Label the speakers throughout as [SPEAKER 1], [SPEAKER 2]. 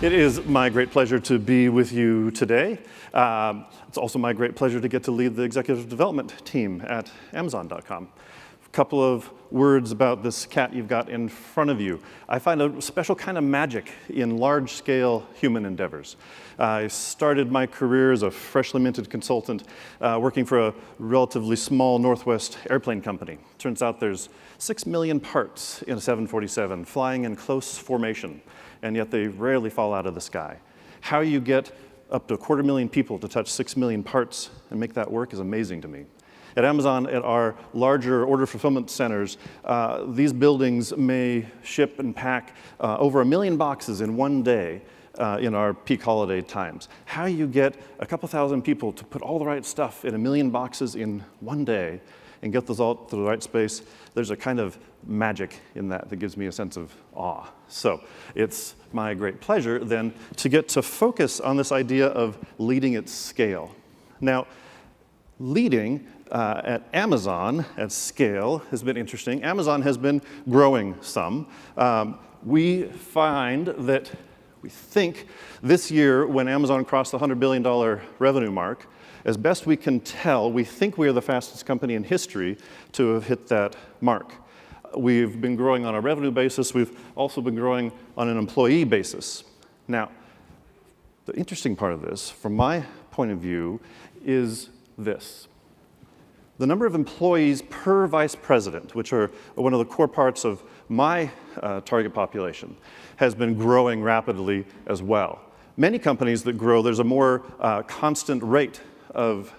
[SPEAKER 1] It is my great pleasure to be with you today. It's also my great pleasure to get to lead the executive development team at Amazon.com. A couple of words about this cat you've got in front of you. I find a special kind of magic in large-scale human endeavors. I started my career as a freshly minted consultant working for a relatively small Northwest airplane company. Turns out there's 6 million parts in a 747 flying in close formation, and yet they rarely fall out of the sky. How you get up to 250,000 people to touch 6 million parts and make that work is amazing to me. At Amazon, at our larger order fulfillment centers, these buildings may ship and pack over 1 million boxes in one day in our peak holiday times. How you get a couple thousand people to put all the right stuff in 1 million boxes in one day and get those all to the right space, there's a kind of magic in that that gives me a sense of awe. So it's my great pleasure then to get to focus on this idea of leading at scale. Now, leading at Amazon at scale has been interesting. Amazon has been growing some. We find that we think this year when Amazon crossed the $100 billion revenue mark, as best we can tell, we think we are the fastest company in history to have hit that mark. We've been growing on a revenue basis. We've also been growing on an employee basis. Now, the interesting part of this, from my point of view, is this. The number of employees per vice president, which are one of the core parts of my target population, has been growing rapidly as well. Many companies that grow, there's a more constant rate of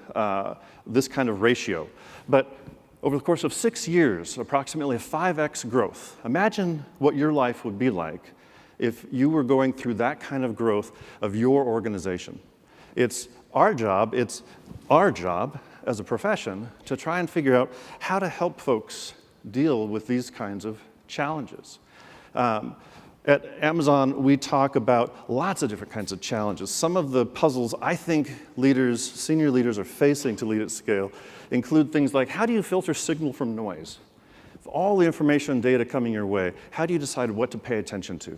[SPEAKER 1] this kind of ratio. But over the course of 6 years, approximately a 5x growth. Imagine what your life would be like if you were going through that kind of growth of your organization. It's our job as a profession to try and figure out how to help folks deal with these kinds of challenges. At Amazon, we talk about lots of different kinds of challenges. Some of the puzzles I think senior leaders are facing to lead at scale include things like, how do you filter signal from noise? With all the information and data coming your way, how do you decide what to pay attention to?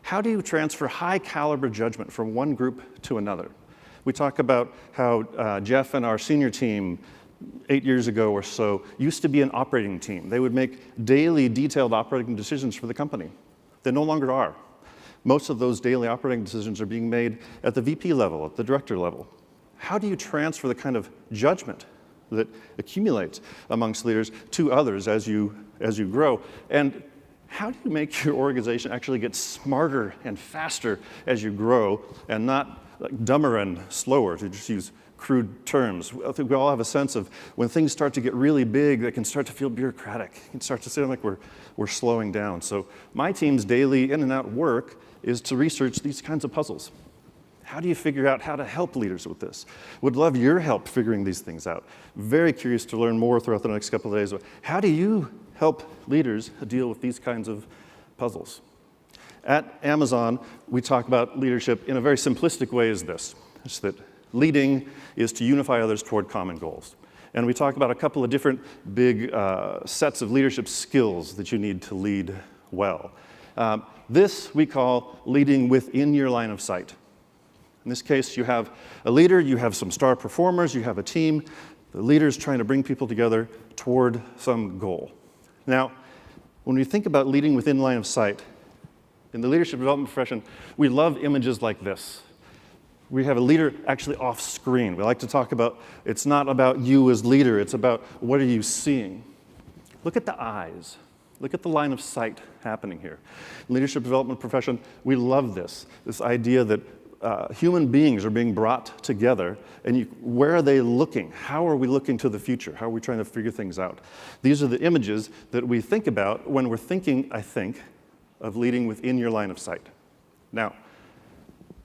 [SPEAKER 1] How do you transfer high caliber judgment from one group to another? We talk about how Jeff and our senior team 8 years ago or so used to be an operating team. They would make daily detailed operating decisions for the company. They no longer are. Most of those daily operating decisions are being made at the VP level, at the director level. How do you transfer the kind of judgment that accumulates amongst leaders to others as you grow? And how do you make your organization actually get smarter and faster as you grow and not like dumber and slower, to just use crude terms? I think we all have a sense of when things start to get really big, they can start to feel bureaucratic. It can start to seem like we're slowing down. So my team's daily in and out work is to research these kinds of puzzles. How do you figure out how to help leaders with this? Would love your help figuring these things out. Very curious to learn more throughout the next couple of days. How do you help leaders deal with these kinds of puzzles? At Amazon, we talk about leadership in a very simplistic way as this. It's that leading is to unify others toward common goals. And we talk about a couple of different big sets of leadership skills that you need to lead well. This we call leading within your line of sight. In this case, you have a leader, you have some star performers, you have a team. The leader's trying to bring people together toward some goal. Now, when we think about leading within line of sight, in the leadership development profession, we love images like this. We have a leader actually off screen. We like to talk about, it's not about you as leader, it's about what are you seeing. Look at the eyes. Look at the line of sight happening here. In leadership development profession, we love this idea that human beings are being brought together, and where are they looking? How are we looking to the future? How are we trying to figure things out? These are the images that we think about when we're thinking, I think, of leading within your line of sight. Now,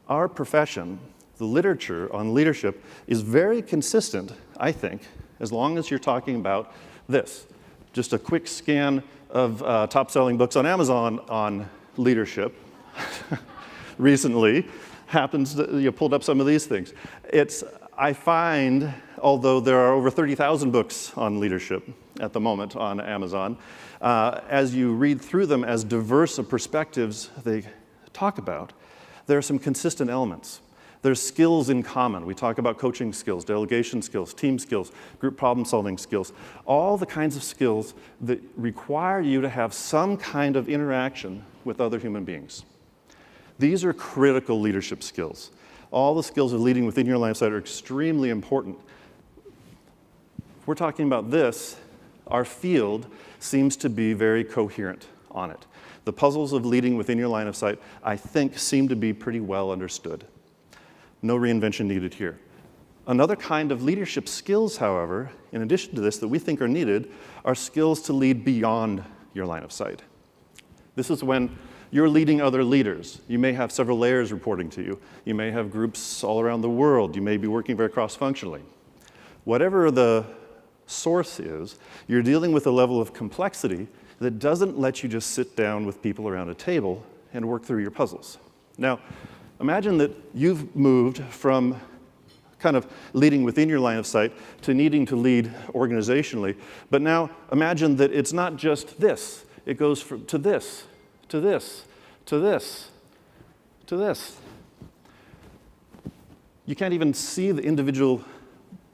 [SPEAKER 1] our profession, the literature on leadership, is very consistent, I think, as long as you're talking about this. Just a quick scan of top-selling books on Amazon on leadership recently happens that you pulled up some of these things. I find, although there are over 30,000 books on leadership at the moment on Amazon, as you read through them, as diverse of perspectives they talk about, there are some consistent elements. There's skills in common. We talk about coaching skills, delegation skills, team skills, group problem-solving skills, all the kinds of skills that require you to have some kind of interaction with other human beings. These are critical leadership skills. All the skills of leading within your line of sight are extremely important. If we're talking about this, our field seems to be very coherent on it. The puzzles of leading within your line of sight, I think, seem to be pretty well understood. No reinvention needed here. Another kind of leadership skills, however, in addition to this that we think are needed, are skills to lead beyond your line of sight. This is when you're leading other leaders. You may have several layers reporting to you. You may have groups all around the world. You may be working very cross-functionally. Whatever the source is, you're dealing with a level of complexity that doesn't let you just sit down with people around a table and work through your puzzles. Now, imagine that you've moved from kind of leading within your line of sight to needing to lead organizationally, but now imagine that it's not just this. It goes to this, to this, to this, to this. You can't even see the individual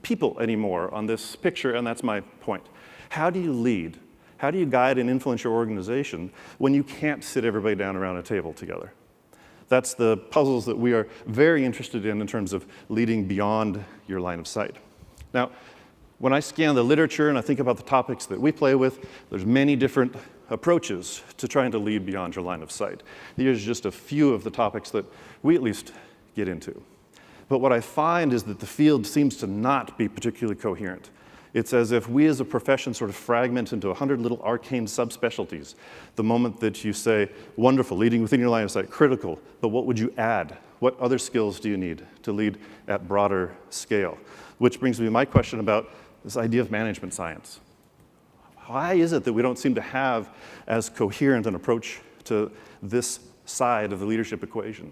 [SPEAKER 1] people anymore on this picture, and that's my point. How do you lead? How do you guide and influence your organization when you can't sit everybody down around a table together? That's the puzzles that we are very interested in terms of leading beyond your line of sight. Now, when I scan the literature and I think about the topics that we play with, there's many different approaches to trying to lead beyond your line of sight. Here's just a few of the topics that we at least get into. But what I find is that the field seems to not be particularly coherent. It's as if we as a profession sort of fragment into 100 little arcane subspecialties. The moment that you say, wonderful, leading within your line of sight, critical, but what would you add? What other skills do you need to lead at broader scale? Which brings me to my question about this idea of management science. Why is it that we don't seem to have as coherent an approach to this side of the leadership equation?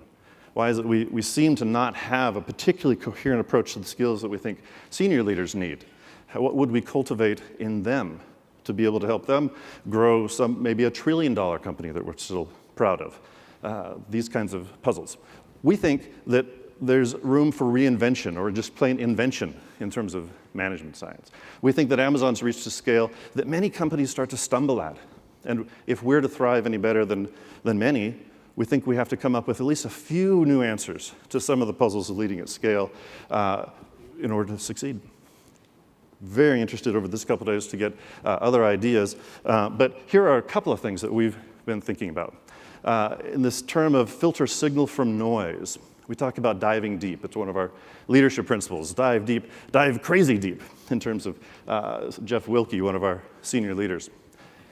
[SPEAKER 1] Why is it we seem to not have a particularly coherent approach to the skills that we think senior leaders need? What would we cultivate in them to be able to help them grow maybe $1 trillion company that we're still proud of? These kinds of puzzles. We think that there's room for reinvention or just plain invention in terms of management science. We think that Amazon's reached a scale that many companies start to stumble at. And if we're to thrive any better than many, we think we have to come up with at least a few new answers to some of the puzzles of leading at scale in order to succeed. Very interested over this couple of days to get other ideas. But here are a couple of things that we've been thinking about. In this term of filter signal from noise, we talk about diving deep. It's one of our leadership principles. Dive deep, dive crazy deep, in terms of Jeff Wilke, one of our senior leaders.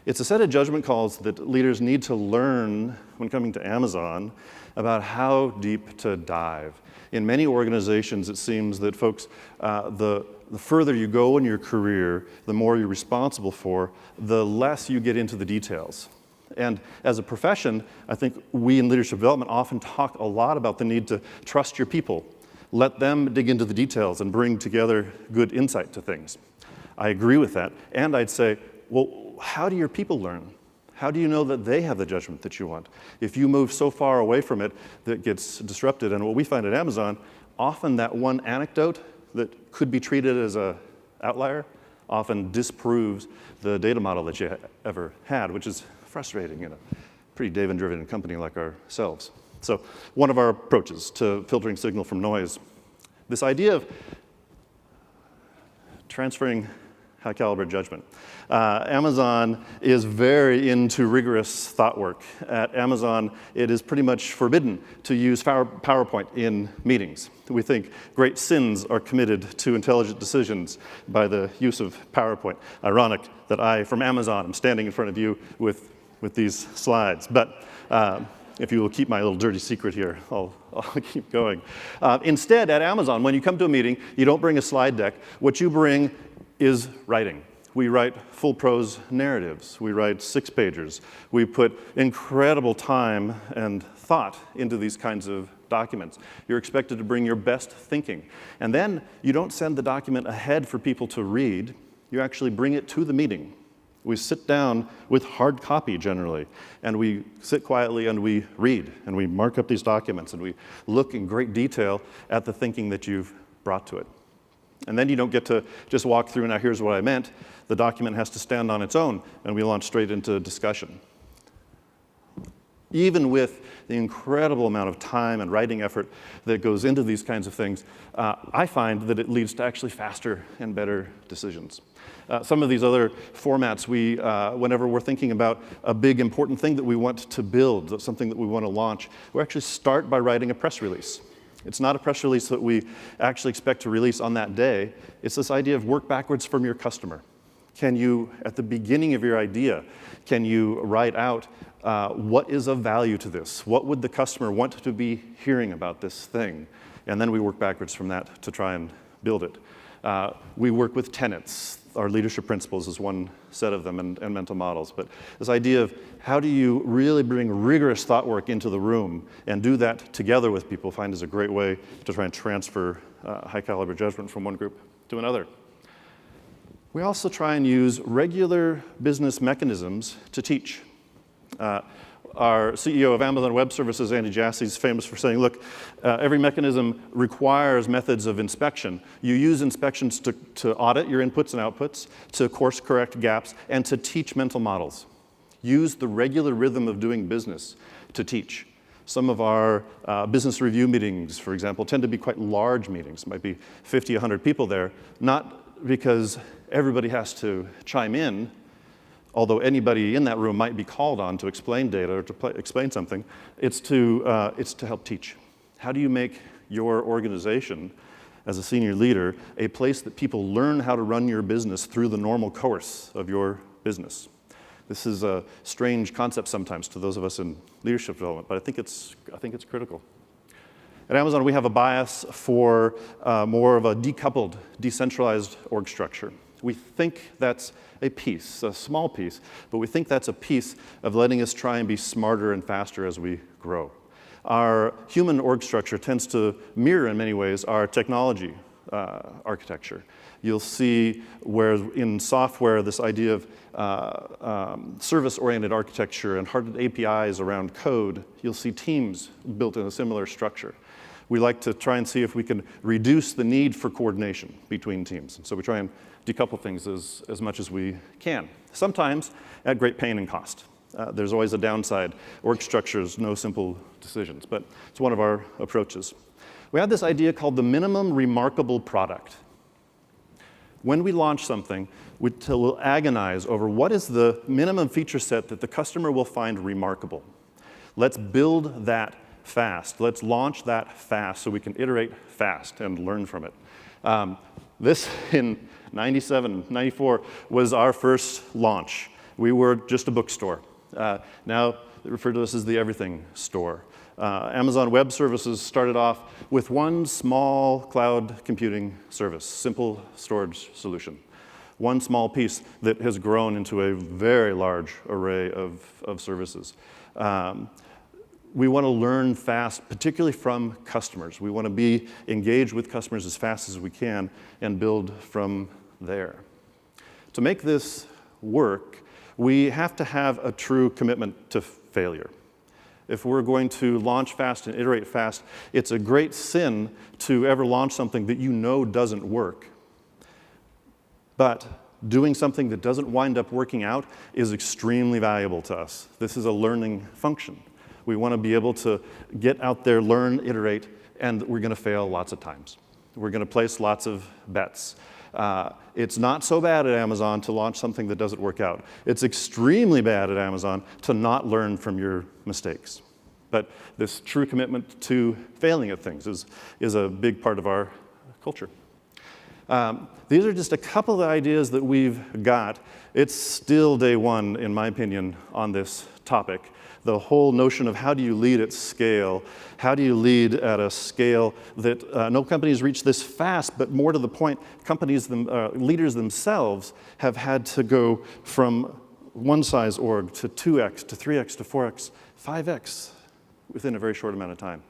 [SPEAKER 1] It's a set of judgment calls that leaders need to learn when coming to Amazon about how deep to dive. In many organizations, it seems that folks, the further you go in your career, the more you're responsible for, the less you get into the details. And as a profession, I think we in leadership development often talk a lot about the need to trust your people. Let them dig into the details and bring together good insight to things. I agree with that. And I'd say, well, how do your people learn? How do you know that they have the judgment that you want? If you move so far away from it that gets disrupted, and what we find at Amazon, often that one anecdote that could be treated as an outlier often disproves the data model that you ever had, which is frustrating in a pretty data-driven company like ourselves. So one of our approaches to filtering signal from noise, this idea of transferring high caliber judgment. Amazon is very into rigorous thought work. At Amazon, it is pretty much forbidden to use PowerPoint in meetings. We think great sins are committed to intelligent decisions by the use of PowerPoint. Ironic that I, from Amazon, am standing in front of you with these slides. But if you will keep my little dirty secret here, I'll keep going. Instead, at Amazon, when you come to a meeting, you don't bring a slide deck. What you bring is writing. We write full prose narratives. We write 6-pagers. We put incredible time and thought into these kinds of documents. You're expected to bring your best thinking. And then you don't send the document ahead for people to read. You actually bring it to the meeting. We sit down with hard copy generally, and we sit quietly and we read, and we mark up these documents, and we look in great detail at the thinking that you've brought to it. And then you don't get to just walk through, now here's what I meant. The document has to stand on its own, and we launch straight into discussion. Even with the incredible amount of time and writing effort that goes into these kinds of things, I find that it leads to actually faster and better decisions. Some of these other formats, whenever we're thinking about a big important thing that we want to build, something that we want to launch, we actually start by writing a press release. It's not a press release that we actually expect to release on that day. It's this idea of work backwards from your customer. Can you, at the beginning of your idea, can you write out what is of value to this? What would the customer want to be hearing about this thing? And then we work backwards from that to try and build it. We work with tenets. Our leadership principles is one set of them, and mental models. But this idea of how do you really bring rigorous thought work into the room and do that together with people, find is a great way to try and transfer high caliber judgment from one group to another. We also try and use regular business mechanisms to teach. Our CEO of Amazon Web Services, Andy Jassy, is famous for saying, look, every mechanism requires methods of inspection. You use inspections to audit your inputs and outputs, to course correct gaps, and to teach mental models. Use the regular rhythm of doing business to teach. Some of our business review meetings, for example, tend to be quite large meetings. Might be 50, 100 people there, not because everybody has to chime in, although anybody in that room might be called on to explain data or to explain something. It's to help teach. How do you make your organization, as a senior leader, a place that people learn how to run your business through the normal course of your business? This is a strange concept sometimes to those of us in leadership development, but I think it's critical. At Amazon, we have a bias for more of a decoupled, decentralized org structure. We think that's a piece, a small piece, but we think that's a piece of letting us try and be smarter and faster as we grow. Our human org structure tends to mirror in many ways our technology architecture. You'll see where in software this idea of service-oriented architecture and hardened APIs around code, you'll see teams built in a similar structure. We like to try and see if we can reduce the need for coordination between teams. And so we try and decouple things as much as we can, sometimes at great pain and cost. There's always a downside. Org structures, no simple decisions, but it's one of our approaches. We have this idea called the minimum remarkable product. When we launch something, we'll agonize over what is the minimum feature set that the customer will find remarkable. Let's build that fast. Let's launch that fast so we can iterate fast and learn from it. This in 97, 94 was our first launch. We were just a bookstore. Now they refer to us as the everything store. Amazon Web Services started off with one small cloud computing service, simple storage solution. One small piece that has grown into a very large array of services. We want to learn fast, particularly from customers. We want to be engaged with customers as fast as we can and build from there. To make this work, we have to have a true commitment to failure. If we're going to launch fast and iterate fast, it's a great sin to ever launch something that you know doesn't work. But doing something that doesn't wind up working out is extremely valuable to us. This is a learning function. We want to be able to get out there, learn, iterate, and we're going to fail lots of times. We're going to place lots of bets. It's not so bad at Amazon to launch something that doesn't work out. It's extremely bad at Amazon to not learn from your mistakes. But this true commitment to failing at things is a big part of our culture. These are just a couple of ideas that we've got. It's still day one, in my opinion, on this topic. The whole notion of how do you lead at scale? How do you lead at a scale that no companies reach this fast, but more to the point, leaders themselves have had to go from one size org to 2x, to 3x, to 4x, 5x within a very short amount of time.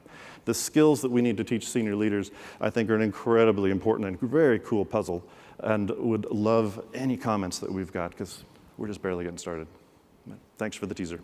[SPEAKER 1] The skills that we need to teach senior leaders, I think, are an incredibly important and very cool puzzle, and would love any comments that we've got, because we're just barely getting started. Thanks for the teaser.